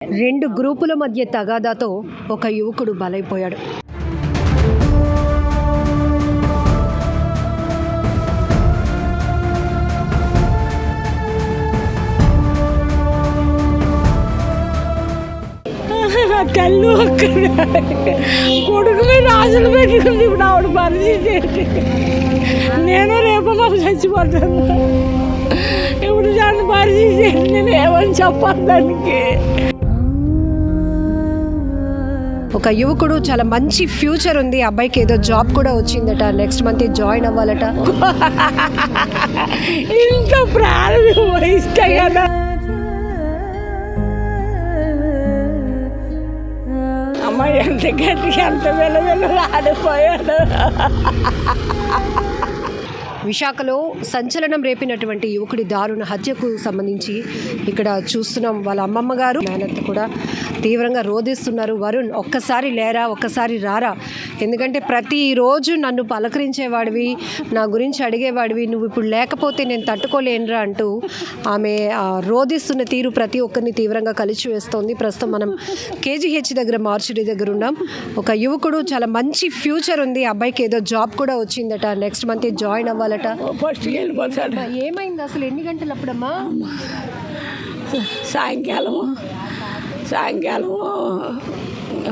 రెండు గ్రూపుల మధ్య తగాదాతో ఒక యువకుడు బలైపోయాడు. కళ్ళు కొడుకు మీద ఆశలు పెట్టుకుంది. ఇప్పుడు ఆవిడ పరిస్థితి నేను రేపు మాకు చచ్చిపోతాను. ఇప్పుడు దాని పరిస్థితి నేను ఏమని చెప్పాలి దానికి. ఒక యువకుడు చాలా మంచి ఫ్యూచర్ ఉంది, అబ్బాయికి ఏదో జాబ్ కూడా వచ్చిందట, నెక్స్ట్ మంత్ జాయిన్ అవ్వాలట. ఇంత ప్రాణం ఇస్తే కదా అమ్మాయి ఎంత గట్టిగా ఎంత వెలువెలు ఆడిపోయాడు. విశాఖలో సంచలనం రేపినటువంటి యువకుడి దారుణ హత్యకు సంబంధించి ఇక్కడ చూస్తున్నాం. వాళ్ళ అమ్మమ్మ గారు మేనత్త కూడా తీవ్రంగా రోధిస్తున్నారు. వరుణ్, ఒక్కసారి లేరా, ఒక్కసారి రారా, ఎందుకంటే ప్రతిరోజు నన్ను పలకరించేవాడివి, నా గురించి అడిగేవాడివి, నువ్వు ఇప్పుడు లేకపోతే నేను తట్టుకోలేనురా అంటూ ఆమె రోధిస్తున్న తీరు ప్రతి ఒక్కరిని తీవ్రంగా కలిచివేస్తోంది. ప్రస్తుతం మనం కేజీహెచ్ దగ్గర మార్చురీ దగ్గర ఉన్నాం. ఒక యువకుడు చాలా మంచి ఫ్యూచర్ ఉంది, అబ్బాయికి ఏదో జాబ్ కూడా వచ్చిందట, నెక్స్ట్ మంత్ జాయిన్ అవ్వాలట. ఫస్ట్ వెళ్ళిపోతాడు. ఏమైంది అసలు, ఎన్ని గంటలు అప్పుడమ్మా? సాయంకాలము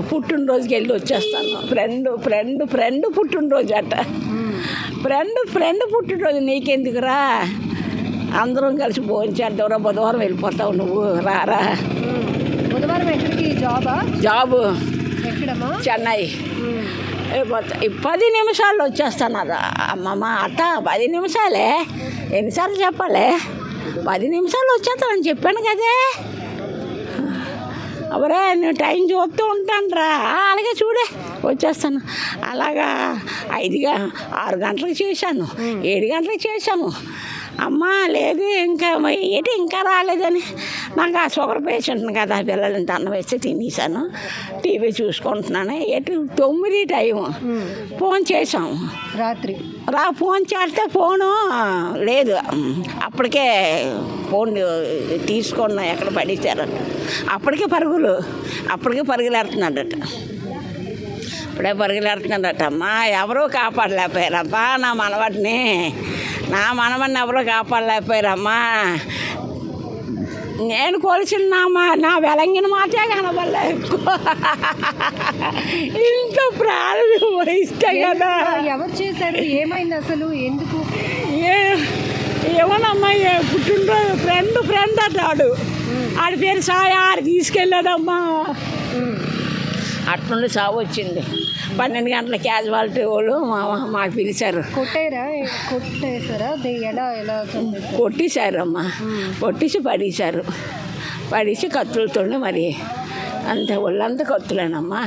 పుట్టినరోజుకి వెళ్ళి వచ్చేస్తాను. ఫ్రెండ్ పుట్టినరోజు అట. ఫ్రెండ్ పుట్టినరోజు నీకెందుకురా, అందరం కలిసి భోంచేద్దాంరా, బుధవారం వెళ్ళిపోతావు నువ్వు, రారా. బుధవారం ఎక్కడికి? జాబు ఎక్కడమ్మా? చెన్నై. 10 నిమిషాల్లో వచ్చేస్తాను. అదా అమ్మమ్మ అట్ట 10 నిమిషాలే, ఎన్నిసార్లు చెప్పాలి? 10 నిమిషాలు వచ్చేస్తానని చెప్పాను కదే. అవరే నేను టైం చూస్తూ ఉంటాను రా. అలాగే చూడే వచ్చేస్తాను. అలాగా 6 గంటలకు చేశాను, 7 గంటలకు చేశాము. అమ్మ లేదు ఇంకా రాలేదని. నాకు ఆ షుగర్ పేషెంట్ని కదా, పిల్లలంత అన్నం వేస్తే తినేసాను, టీవీ చూసుకుంటున్నాను. 9 టైము ఫోన్ చేసాము రాత్రి. ఫోన్ చేస్తే ఫోను లేదు, అప్పటికే ఫోన్ తీసుకున్నా ఎక్కడ పడేశారు. అప్పటికే పరుగులేడుతున్నాడట. ఇప్పుడే పరుగులేడుతున్నాడట. అమ్మా ఎవరూ కాపాడలేకపోయారమ్మా నా మనవడిని ఎవరో కాపాడలేకపోయారమ్మా. నేను కోల్చిన నా వెలంగిన మాటే కనబడలే. ఇంత ప్రాణం ఇస్తే కదా. ఎవరు చేశారు, ఏమైంది అసలు, ఎందుకు? ఏమోనమ్మా, పుట్టినరోజు ఫ్రెండ్ అన్నాడు. ఆడి పేరు సాయి, ఆడి తీసుకెళ్ళాడమ్మా. అట్నుండి సాగు వచ్చింది. 12 గంటల క్యాజువాలిటీ వాళ్ళు మాకు పిలిచారు. కొట్టేశారా? కొట్టేశారు అమ్మా, కొట్టేసి పడేసి కత్తులతోనే మరి అంతే, ఒళ్ళంతా కత్తులేనమ్మా.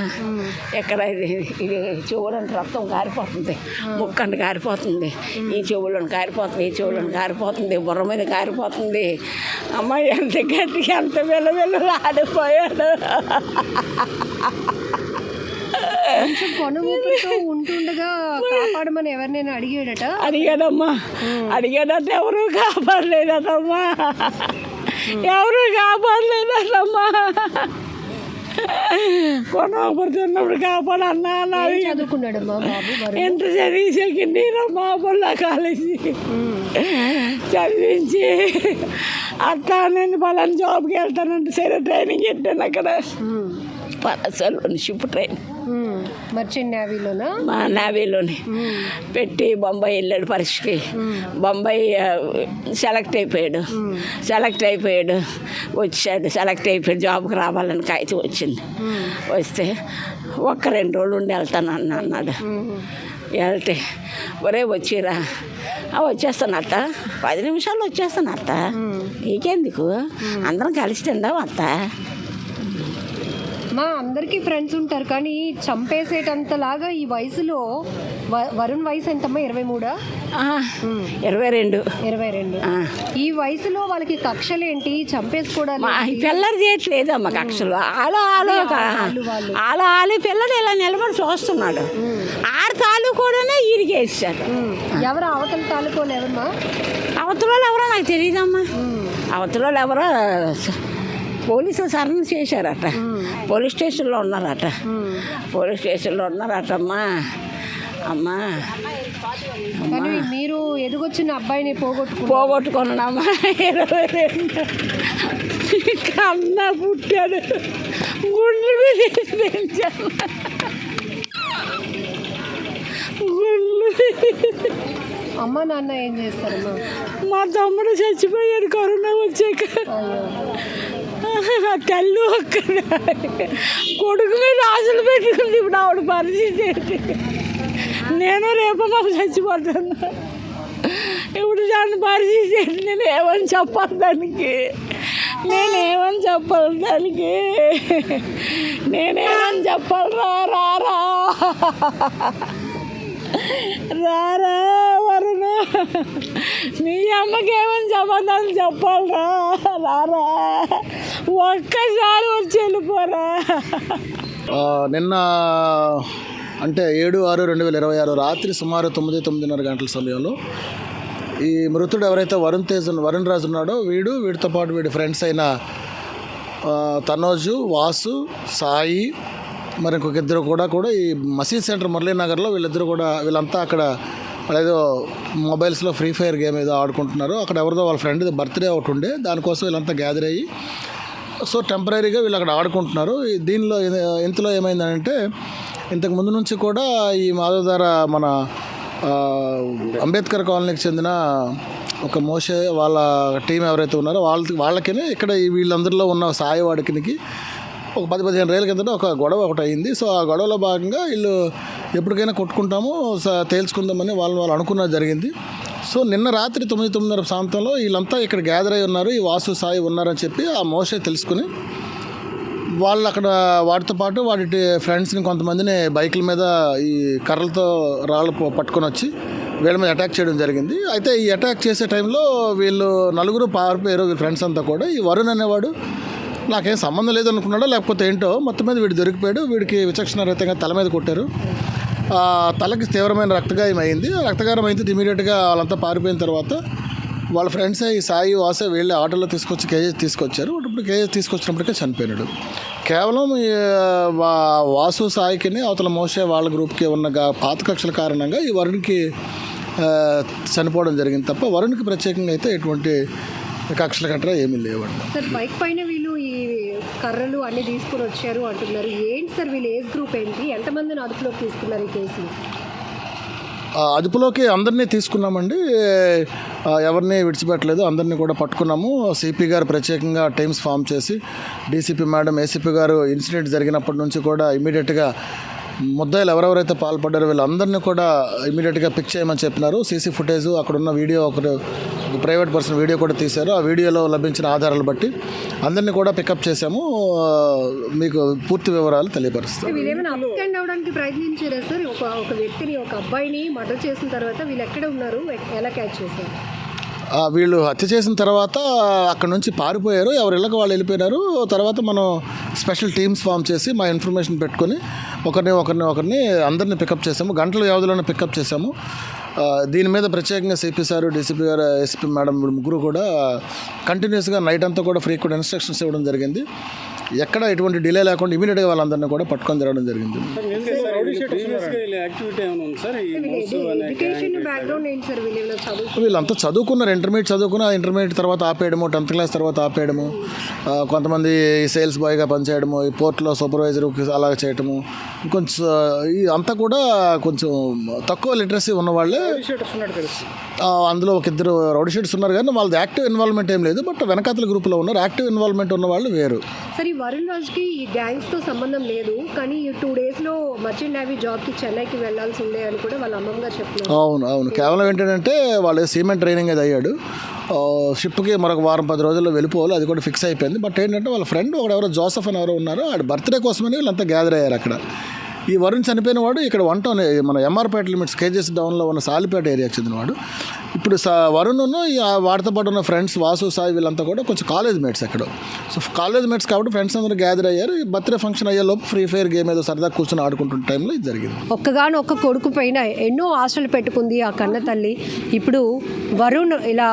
ఎక్కడ ఇది చెవులను రక్తం కారిపోతుంది, ముక్కంట కారిపోతుంది, ఈ చెవులను కారిపోతుంది, బుర్ర మీద కారిపోతుంది. అమ్మాయి ఎంత గట్టిగా ఎంత వెలువెలు ఆడిపోయాడు. ఉంటుండగా కాపాడమని ఎవరినైనా అడిగాడమ్మా. ఎవరు కాపాడలేదమ్మా. కొనపడుతున్నప్పుడు కాపాడన్నా. చదువుకున్నాడమ్మా బాబు? ఇంటర్ చదివి సెకండ్ ఇయర్ మా పొల్ల కాలేజీ చదివించి అట్లా నేను పలానా జాబ్కి వెళ్తానంటే సరే ట్రైనింగ్ పెట్టాను అక్కడ అసలు షిప్ ట్రైన్. మర్చెంట్ నేవీలోనా? మా నేవీలోనే పెట్టి బొంబాయి వెళ్ళాడు పరీక్షకి. బొంబాయి సెలెక్ట్ అయిపోయాడు. సెలెక్ట్ అయిపోయాడు, జాబ్కి రావాలని కాగితం వచ్చింది. వస్తే 1-2 రోజులు ఉండి వెళ్తాను అన్నాడు. వెళ్తే ఒరే వచ్చిరా, వచ్చేస్తాను అత్త, 10 నిమిషాల్లో వచ్చేస్తాను అత్త, నీకెందుకు, అందరం కలిసి తిందాం అత్త. మా అందరికీ ఫ్రెండ్స్ ఉంటారు, కానీ చంపేసేటంతలాగా ఈ వయసులో వరుణ్ వయసు ఎంతమ్మా? 23? 22. ఈ వయసులో వాళ్ళకి కక్షలేంటి, చంపేసుకోవడానికి? పిల్లలు చేయట్లేదమ్మా కక్షలు. ఆలు పిల్లలు ఇలా నిలబడి చూస్తున్నాడు. 6 తాలూ కూడా ఇరిగేసాడు. ఎవరు అవతల తాలూకోలు? ఎవరమ్మా అవతల ఎవరో నాకు తెలియదమ్మా. అవతల ఎవరో పోలీసులు సరణ చేశారట, పోలీస్ స్టేషన్లో ఉన్నారట, పోలీస్ స్టేషన్లో ఉన్నారట. అమ్మా కానీ మీరు ఎదుగొచ్చిన అబ్బాయిని పోగొట్టుకున్నామా. 22 కన్న పుట్టాడు, గుండె మీద పెంచాను, అమ్మ నాన్న ఏం చేస్తారమ్మా? మా తమ్ముడు చచ్చిపోయాడు కరోనా వచ్చాక. తల్లి ఒక్కడే కొడుకు మీద ఆశలు పెట్టుకుంది. ఇప్పుడు ఆవిడ పరిస్థితి ఏంటి? నేను రేపు మాకు చచ్చిపోతాను. ఇప్పుడు దాని పరిస్థితి ఏంటి? నేను ఏమని చెప్పాలి దానికి? నేనేమని చెప్పాలి? రారా వరుణ, మీ అమ్మకి ఏమని సమాధానం చెప్పాలరా? రారా, ఒక్కసారి వచ్చి వెళ్ళిపోరా. నిన్న అంటే 7/6/2026 రాత్రి సుమారు 9-9:30 గంటల సమయంలో ఈ మృతుడు ఎవరైతే వరుణ్ రాజు ఉన్నాడో వీడితో పాటు వీడి ఫ్రెండ్స్ అయిన తనోజు, వాసు, సాయి, మరి ఇంకొక ఇద్దరు కూడా ఈ మసీద్ సెంటర్ మురళీనగర్లో వీళ్ళంతా అక్కడ ఏదో మొబైల్స్లో ఫ్రీ ఫైర్ గేమ్ ఏదో ఆడుకుంటున్నారు. అక్కడ ఎవరిదో వాళ్ళ ఫ్రెండ్ బర్త్డే ఒకటి ఉండే, దానికోసం వీళ్ళంతా గ్యాదర్ అయ్యి సో టెంపరీగా వీళ్ళు అక్కడ ఆడుకుంటున్నారు. ఇంతలో ఏమైందంటే ఇంతకు ముందు నుంచి కూడా ఈ మాధవధార మన అంబేద్కర్ కాలనీకి చెందిన ఒక మోషే వాళ్ళ టీం ఎవరైతే ఉన్నారో వాళ్ళకి ఇక్కడ వీళ్ళందరిలో ఉన్న సాయి వాడికి ఒక 10-15 రోజుల కిందట ఒక గొడవ ఒకటి అయింది. సో ఆ గొడవలో భాగంగా వీళ్ళు ఎప్పటికైనా కొట్టుకుంటాము తేల్చుకుందామని వాళ్ళు అనుకున్నది జరిగింది. సో నిన్న రాత్రి 9-9:30 ప్రాంతంలో వీళ్ళంతా ఇక్కడ గ్యాదర్ అయి ఉన్నారు, ఈ వాసు సాయి ఉన్నారని చెప్పి ఆ మోషే తెలుసుకుని వాళ్ళు అక్కడ వాటితో పాటు వాటి ఫ్రెండ్స్ని కొంతమందిని బైకుల మీద ఈ కర్రలతో రాళ్ళు పట్టుకొని వచ్చి వీళ్ళ మీద అటాక్ చేయడం జరిగింది. అయితే ఈ అటాక్ చేసే టైంలో వీళ్ళు 4 పారిపోయారు. వీళ్ళ ఫ్రెండ్స్ అంతా కూడా. ఈ వరుణ్ అనేవాడు నాకేం సంబంధం లేదు అనుకున్నాడో లేకపోతే ఏంటో మొత్తం మీద వీడు దొరికిపోయాడు. వీడికి విచక్షణారహితంగా తల మీద కొట్టారు. తలకి తీవ్రమైన రక్తగాయం అయింది. రక్తగాయం అయితే ఇమీడియట్గా వాళ్ళంతా పారిపోయిన తర్వాత వాళ్ళ ఫ్రెండ్స్ ఈ సాయి వాసే వెళ్ళి ఆటోలో తీసుకొచ్చి కేజీ తీసుకొచ్చారు. ఇప్పుడు కేజీ తీసుకొచ్చినప్పటికే చనిపోయినాడు. కేవలం వాసు సాయికి అవతల మోసే వాళ్ళ గ్రూప్కి ఉన్న పాత కక్షల కారణంగా ఈ వరుణ్కి చనిపోవడం జరిగింది తప్ప వరుణ్కి ప్రత్యేకంగా అయితే ఎటువంటి కక్షల గట్రా ఏమీ లేవండి. సార్ బైక్ పైన వీళ్ళు ఈ కర్రలు అన్నీ తీసుకుని వచ్చారు అంటున్నారు. ఏంటి సార్ వీళ్ళ ఏజ్ గ్రూప్ ఏంటి? ఎంతమందిని అదుపులోకి తీసుకున్నారు ఈ కేసు? అదుపులోకి అందరినీ తీసుకున్నామండి, ఎవరిని విడిచిపెట్టలేదు, అందరినీ కూడా పట్టుకున్నాము. సిపి గారు ప్రత్యేకంగా టీమ్స్ ఫామ్ చేసి డీసీపీ మేడం, ఏసీపీ గారు ఇన్సిడెంట్ జరిగినప్పటి నుంచి కూడా ఇమీడియట్గా ముద్దాయిలు ఎవరెవరైతే పాల్పడ్డారో వీళ్ళందరినీ కూడా ఇమీడియట్గా పిక్ చేయమని చెప్పినారు. సీసీ ఫుటేజ్ అక్కడ ఉన్న వీడియో ఒక ప్రైవేట్ పర్సన్ వీడియో కూడా తీశారు. ఆ వీడియోలో లభించిన ఆధారాలు బట్టి అందరినీ కూడా పికప్ చేశాము. మీకు పూర్తి వివరాలు తెలియపరుస్తాం. వీళ్ళేమైనా అప్స్కాండ్ అవ్వడానికి ప్రయత్నించారా సార్? ఒక వ్యక్తిని, ఒక అబ్బాయిని మర్డర్ చేసిన తర్వాత వీళ్ళు ఎక్కడ ఉన్నారు, ఎలా క్యాచ్ చేశారు? వీళ్ళు హత్య చేసిన తర్వాత అక్కడ నుంచి పారిపోయారు, ఎవరి ఇళ్ళకి వాళ్ళు వెళ్ళిపోయినారు. తర్వాత మనం స్పెషల్ టీమ్స్ ఫామ్ చేసి మా ఇన్ఫర్మేషన్ పెట్టుకొని ఒకరిని అందరినీ పికప్ చేసాము. గంటల వ్యవధిలోనే పికప్ చేసాము. దీని మీద ప్రత్యేకంగా సిపి సారు, డీసీపీ గారు, ఎస్పీ మేడం ముగ్గురు కూడా కంటిన్యూస్గా నైట్ అంతా కూడా ఫ్రీక్వెంట్ ఇన్స్ట్రక్షన్స్ ఇవ్వడం జరిగింది. ఎక్కడ ఎటువంటి డిలే లేకుండా ఇమీడియట్గా వాళ్ళందరినీ కూడా పట్టుకొని జరగడం జరిగింది. వీళ్ళంతా చదువుకున్నారు, ఇంటర్మీడియట్ చదువుకున్న ఇంటర్మీడియట్ తర్వాత ఆపేయడము, 10th క్లాస్ తర్వాత ఆపేయడము, కొంతమంది సేల్స్ బాయ్గా పనిచేయడము, ఈ పోర్ట్లో సూపర్వైజర్ అలా చేయడము, కొంచెం అంతా కూడా కొంచెం తక్కువ లిటరసీ ఉన్నవాళ్ళే. అందులో ఒక ఇద్దరు రౌడీ షీటర్స్ ఉన్నారు కానీ వాళ్ళది యాక్టివ్ ఇన్వాల్వ్మెంట్ ఏం లేదు. బట్ వెనకాతల గ్రూప్లో ఉన్నారు, యాక్టివ్ ఇన్వాల్వ్మెంట్ ఉన్న వాళ్ళు వేరు. సరే, వరుణ్ రాజ్కి ఈ గ్యాంగ్స్తో సంబంధం లేదు, కానీ 2 daysలో మర్చెంట్ నేవీ జాబ్కి చెన్నైకి వెళ్ళాల్సి ఉండే అని కూడా వాళ్ళ అమ్మమ్మగా చెప్తున్నారు. అవును. కేవలం ఏంటంటే వాళ్ళు సిమెంట్ ట్రైనింగ్ అది అయ్యాడు. షిప్కి మరొక 10 రోజుల్లో వెళ్ళిపోవాలి, అది కూడా ఫిక్స్ అయిపోయింది. బట్ ఏంటంటే వాళ్ళ ఫ్రెండ్ ఎవరో జోసఫ్ అని ఎవరో ఉన్నారో ఆడ బర్త్డే కోసమని వీళ్ళంతా గ్యాదర్ అయ్యారు అక్కడ. ఈ వరుణ్ చనిపోయిన వాడు ఇక్కడ 1 town మన ఎంఆర్పేట లిమిట్స్ కేజెస్ డౌన్లో ఉన్న సాలిపేట ఏరియాకి చెందినవాడు. ఇప్పుడు వరుణ్ వాడితో పాటు ఉన్న ఫ్రెండ్స్ వాసు సాయి వీళ్ళంతా కూడా కొంచెం కాలేజ్ మేట్స్ ఎక్కడ. సో కాలేజ్ మేట్స్ కాబట్టి ఫ్రెండ్స్ అందరూ గ్యాదర్ అయ్యారు. బర్త్డే ఫంక్షన్ అయ్యేలోపు ఫ్రీ ఫైర్ గేమ్ ఏదో సరదా కూర్చొని ఆడుకుంటున్న టైంలో ఇది జరిగింది. ఒక్క కొడుకు పైన ఎన్నో ఆశలు పెట్టుకుంది ఆ కన్న తల్లి. ఇప్పుడు వరుణ్ ఇలా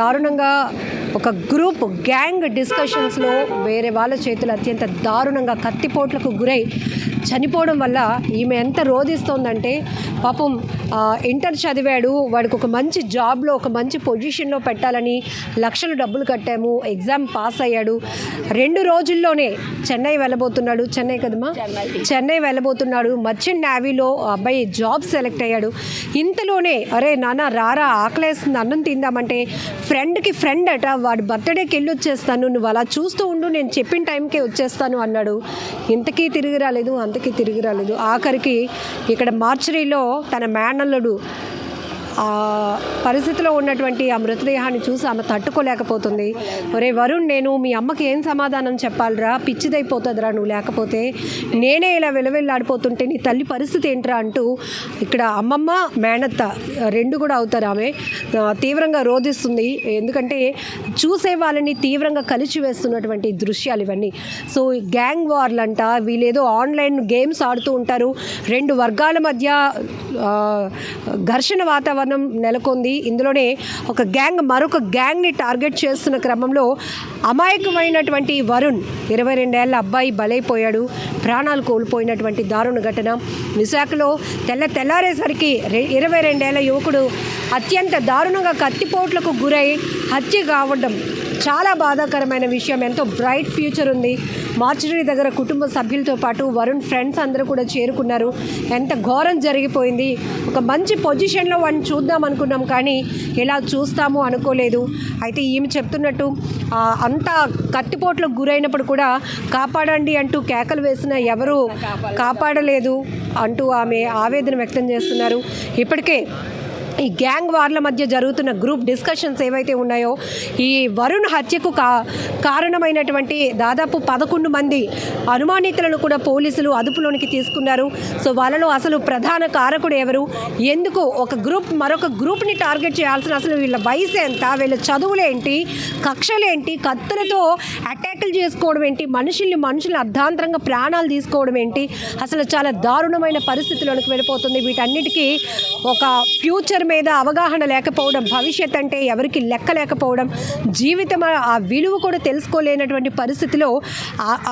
దారుణంగా ఒక గ్రూప్ గ్యాంగ్ డిస్కషన్స్లో వేరే వాళ్ళ చేతులు అత్యంత దారుణంగా కత్తిపోట్లకు గురై చనిపోవడం వల్ల ఈమె ఎంత రోధిస్తోందంటే, పాపం ఇంటర్ చదివాడు, వాడికి ఒక మంచి జాబ్లో ఒక మంచి పొజిషన్లో పెట్టాలని లక్షలు డబ్బులు కట్టాము, ఎగ్జామ్ పాస్ అయ్యాడు, 2 రోజుల్లోనే చెన్నై వెళ్ళబోతున్నాడు. చెన్నై కదమ్మా, చెన్నై వెళ్ళబోతున్నాడు. మర్చెంట్ నేవీలో అబ్బాయి జాబ్ సెలెక్ట్ అయ్యాడు. ఇంతలోనే అరే నాన్న రారా ఆకలేస్తుంది అన్నం తిందామంటే ఫ్రెండ్కి ఫ్రెండ్ అట, వాడి బర్త్డేకి వెళ్ళి వచ్చేస్తాను, నువ్వు అలా చూస్తూ ఉండు, నేను చెప్పిన టైంకే వచ్చేస్తాను అన్నాడు. ఇంతకీ తిరిగి రాలేదు, అంతకీ తిరిగి రాలేదు. ఆఖరికి ఇక్కడ మార్చరీలో తన మేనల్లుడు పరిస్థితిలో ఉన్నటువంటి ఆ మృతదేహాన్ని చూసి ఆమె తట్టుకోలేకపోతుంది. ఒరే వరుణ్, నేను మీ అమ్మకి ఏం సమాధానం చెప్పాలిరా, పిచ్చిదైపోతుందిరా నువ్వు లేకపోతే, నేనే ఇలా వెలవెల్లాడిపోతుంటే నీ తల్లి పరిస్థితి ఏంట్రా అంటూ ఇక్కడ అమ్మమ్మ మేనత్త 2 కూడా అవుతారు. ఆమె తీవ్రంగా రోధిస్తుంది. ఎందుకంటే చూసే వాళ్ళని తీవ్రంగా కలిచివేస్తున్నటువంటి దృశ్యాలు ఇవన్నీ. సో గ్యాంగ్ వార్లు అంట, వీళ్ళేదో ఆన్లైన్ గేమ్స్ ఆడుతూ ఉంటారు, 2 వర్గాల మధ్య ఘర్షణ వాతావరణం నెలకొంది. ఇందులోనే ఒక గ్యాంగ్ మరొక గ్యాంగ్ని టార్గెట్ చేస్తున్న క్రమంలో అమాయకమైనటువంటి వరుణ్ 22 ఏళ్ల అబ్బాయి బలైపోయాడు, ప్రాణాలు కోల్పోయినటువంటి దారుణ ఘటన విశాఖలో. తెల్లారేసరికి 22 ఏళ్ల యువకుడు అత్యంత దారుణంగా కత్తిపోట్లకు గురై హత్య కావడం చాలా బాధాకరమైన విషయం. ఎంతో బ్రైట్ ఫ్యూచర్ ఉంది. మార్చరీ దగ్గర కుటుంబ సభ్యులతో పాటు వరుణ్ ఫ్రెండ్స్ అందరూ కూడా చేరుకున్నారు. ఎంత ఘోరం జరిగిపోయింది. ఒక మంచి పొజిషన్లో వాడిని చూద్దాం అనుకున్నాం, కానీ ఇలా చూస్తాము అనుకోలేదు. అయితే ఈమె చెప్తున్నట్టు అంత కత్తిపోట్లకు గురైనప్పుడు కూడా కాపాడండి అంటూ కేకలు వేసినా ఎవరూ కాపాడలేదు అంటూ ఆమె ఆవేదన వ్యక్తం చేస్తున్నారు. ఇప్పటికే ఈ గ్యాంగ్ వార్ల మధ్య జరుగుతున్న గ్రూప్ డిస్కషన్స్ ఏవైతే ఉన్నాయో, ఈ వరుణ్ హత్యకు కారణమైనటువంటి దాదాపు 11 మంది అనుమానితులను కూడా పోలీసులు అదుపులోనికి తీసుకున్నారు. సో వాళ్ళలో అసలు ప్రధాన కారకుడు ఎవరు, ఎందుకు ఒక గ్రూప్ మరొక గ్రూప్ని టార్గెట్ చేయాల్సిన, అసలు వీళ్ళ వయసు ఎంత, వీళ్ళ చదువులేంటి, కక్షలేంటి, కత్తులతో అటాకులు చేసుకోవడం ఏంటి, మనుషులు అర్ధాంతరంగా ప్రాణాలు తీసుకోవడం ఏంటి, అసలు చాలా దారుణమైన పరిస్థితుల్లోకి వెళ్ళిపోతుంది. వీటన్నిటికీ ఒక ఫ్యూచర్ మీద అవగాహన లేకపోవడం, భవిష్యత్ అంటే ఎవరికి లెక్క లేకపోవడం, జీవితం ఆ విలువ కూడా తెలుసుకోలేనటువంటి పరిస్థితిలో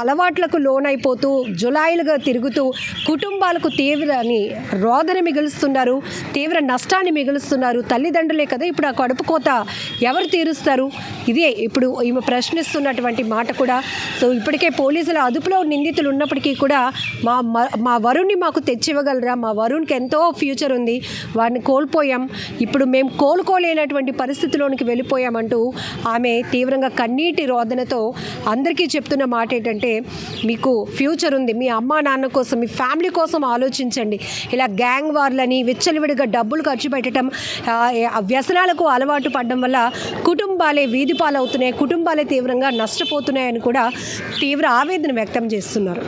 అలవాట్లకు లోనైపోతూ జులాయిలుగా తిరుగుతూ కుటుంబాలకు తీవ్రని రోదన మిగులుస్తున్నారు, తీవ్ర నష్టాన్ని మిగులుస్తున్నారు. తల్లిదండ్రులే కదా ఇప్పుడు ఆ కడుపు కోత ఎవరు తీరుస్తారు? ఇదే ఇప్పుడు ఈమె ప్రశ్నిస్తున్నటువంటి మాట కూడా. సో ఇప్పటికే పోలీసుల అదుపులో నిందితులు ఉన్నప్పటికీ కూడా మా వరుణ్ని మాకు తెచ్చివ్వగలరా, మా వరుణ్కి ఎంతో ఫ్యూచర్ ఉంది, వాడిని కోల్పోయాం, ఇప్పుడు మేము కోలుకోలేనటువంటి పరిస్థితిలోనికి వెళ్ళిపోయామంటూ ఆమె తీవ్రంగా కన్నీటి రోదనతో అందరికీ చెప్తున్న మాట ఏంటంటే, మీకు ఫ్యూచర్ ఉంది, మీ అమ్మా నాన్న కోసం, మీ ఫ్యామిలీ కోసం ఆలోచించండి. ఇలా గ్యాంగ్ వార్లని విచ్చలవిడిగా డబ్బులు ఖర్చు పెట్టడం, వ్యసనాలకు అలవాటు పడడం వల్ల కుటుంబాలే వీధి పాలవుతున్నాయి, కుటుంబాలే తీవ్రంగా నష్టపోతున్నాయని కూడా తీవ్ర ఆవేదన వ్యక్తం చేస్తున్నారు.